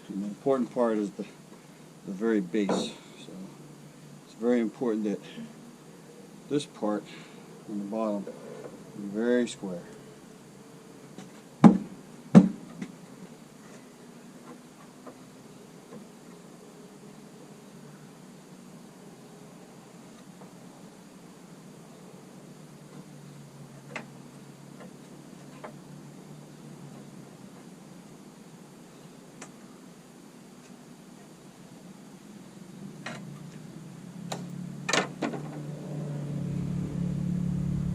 And the important part is the very base. So it's very important that this part on the bottom be very square.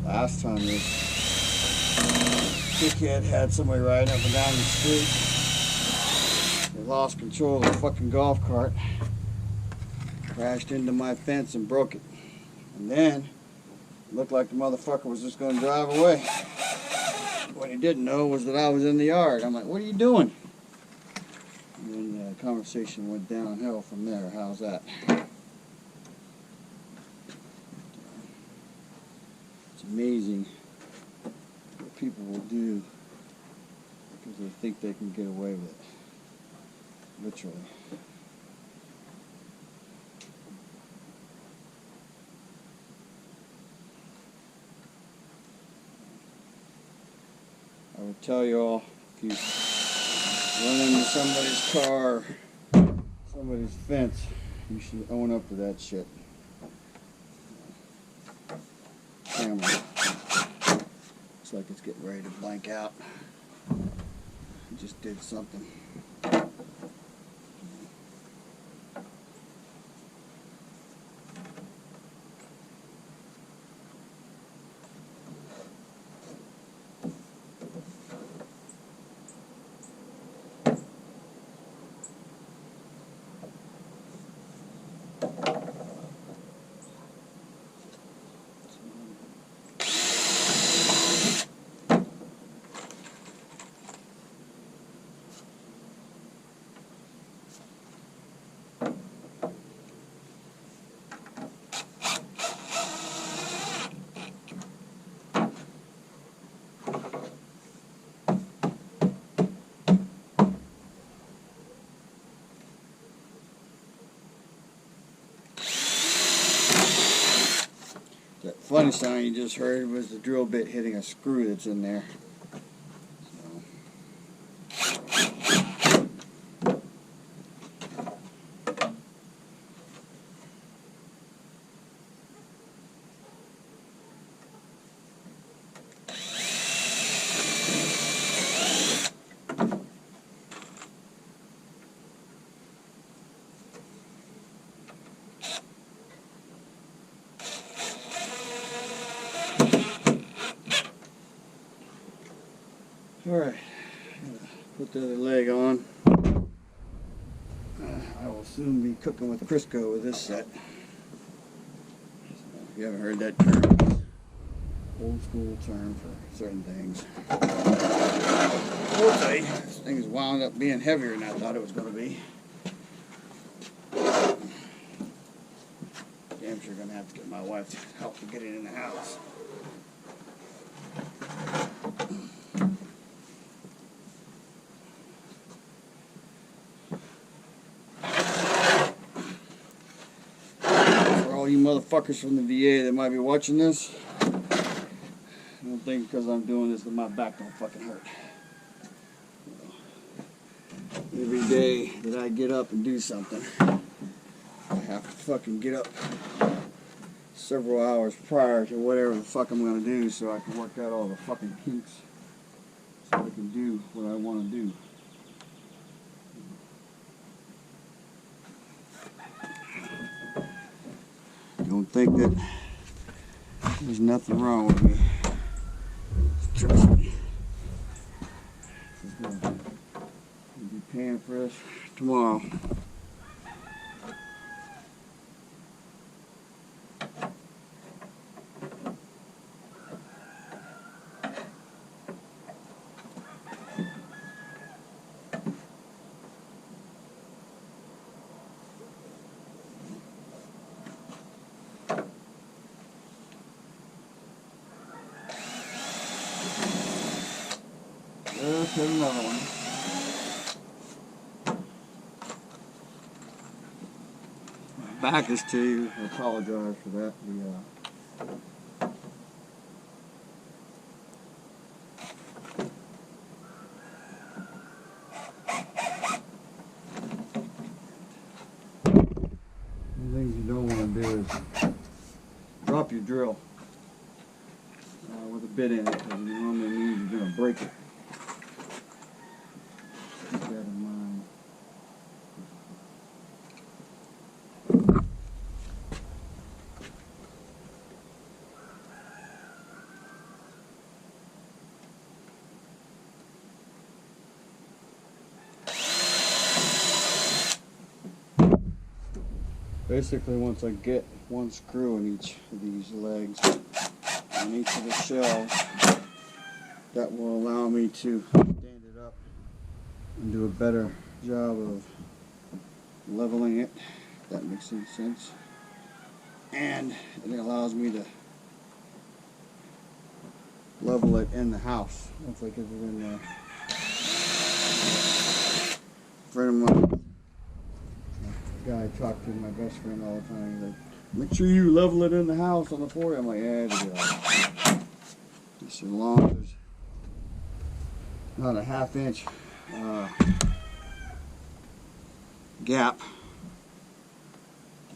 Last time this dickhead had somebody riding up and down the street. They lost control of the fucking golf cart, crashed into my fence and broke it. And then it looked like the motherfucker was just going to drive away. What he didn't know was that I was in the yard. I'm like, what are you doing? And then the conversation went downhill from there. How's that? It's amazing what people will do because they think they can get away with it. Literally. I would tell you all, if you run into somebody's car, somebody's fence, you should own up to that shit. Camera. Looks like it's getting ready to blank out. I just did something. That funny sound you just heard was the drill bit hitting a screw that's in there. Alright, put the other leg on. I will soon be cooking with Crisco with this set. So, if you haven't heard that term, old school term for certain things. I will tell you, this thing has wound up being heavier than I thought it was going to be. Damn sure going to have to get my wife to help to get it in the house. You motherfuckers from the VA that might be watching this, don't think because I'm doing this that my back don't fucking hurt. Every day that I get up and do something, I have to fucking get up several hours prior to whatever the fuck I'm gonna do so I can work out all the fucking kinks so I can do what I want to do. Don't think that there's nothing wrong with me. Trust me. I'll be paying for this tomorrow. There's another one. back is to you. I apologize for that. The things you don't want to do is drop your drill with a bit in it, because it normally means you're going to break it. Keep that in mind. Basically, once I get one screw in each of these legs on each of the shelves, that will allow me to stand it up and do a better job of leveling it, if that makes any sense. And it allows me to level it in the house. Once I get it in there. Friend of mine, guy I talk to, my best friend all the time, he's like, make sure you level it in the house on the floor. I'm like, yeah, it'll be all right. Just as long as there's not a half-inch gap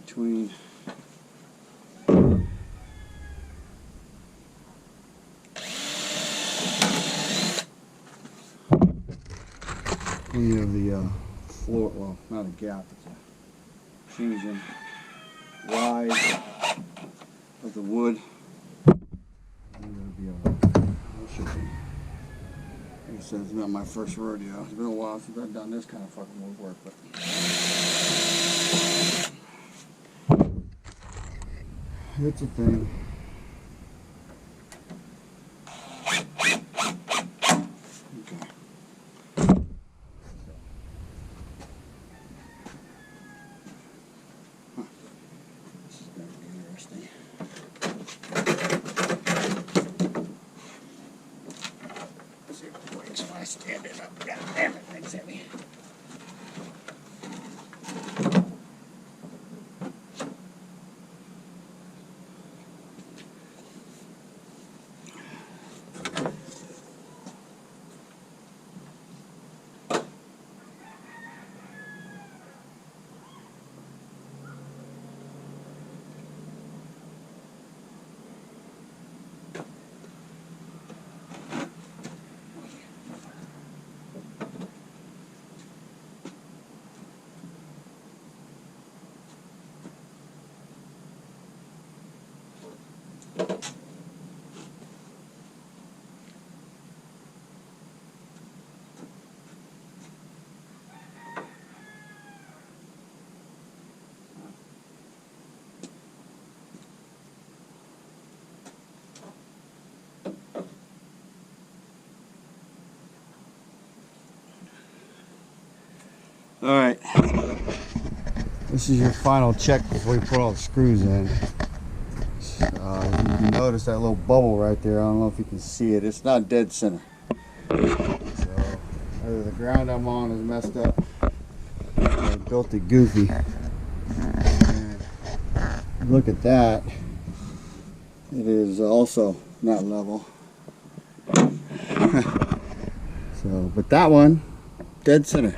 between any of the floor, well, not a gap, it's a change in rise of the wood. It'll be all right. It should be. Like I said, it's not my first rodeo. It's been a while since I've done this kind of fucking woodwork, but it's a thing. Stand it up. God damn it, thing's heavy. All right, this is your final check before you put all the screws in. You can notice that little bubble right there. I don't know if you can see it. It's not dead center. So either the ground I'm on is messed up, or I built it goofy. And look at that. It is also not level. So, but that one, dead center.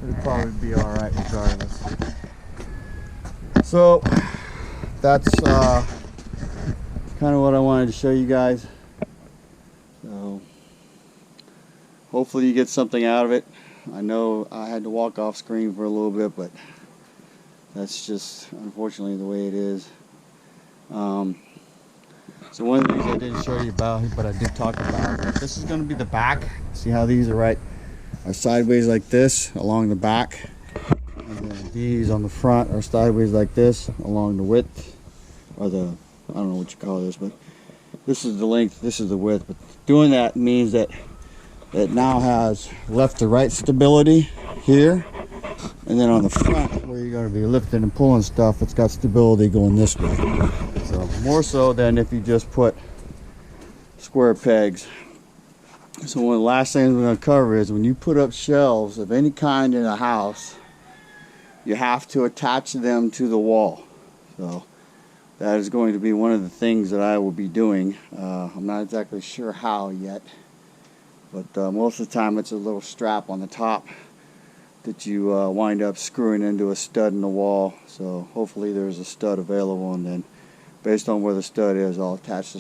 It'll probably be all right regardless. So that's kind of what I wanted to show you guys. So hopefully you get something out of it. I know I had to walk off screen for a little bit, but that's just unfortunately the way it is. So one of the things I didn't show you about, but I did talk about, this is going to be the back. See how these are sideways like this along the back, and then these on the front are sideways like this along the width, or the, I don't know what you call this, but this is the length, this is the width. But doing that means that it now has left to right stability here, and then on the front where you're going to be lifting and pulling stuff, it's got stability going this way. So more so than if you just put square pegs. So one of the last things we're going to cover is when you put up shelves of any kind in a house, you have to attach them to the wall. So that is going to be one of the things that I will be doing. I'm not exactly sure how yet, but most of the time it's a little strap on the top that you wind up screwing into a stud in the wall. So hopefully there's a stud available, and then based on where the stud is, I'll attach the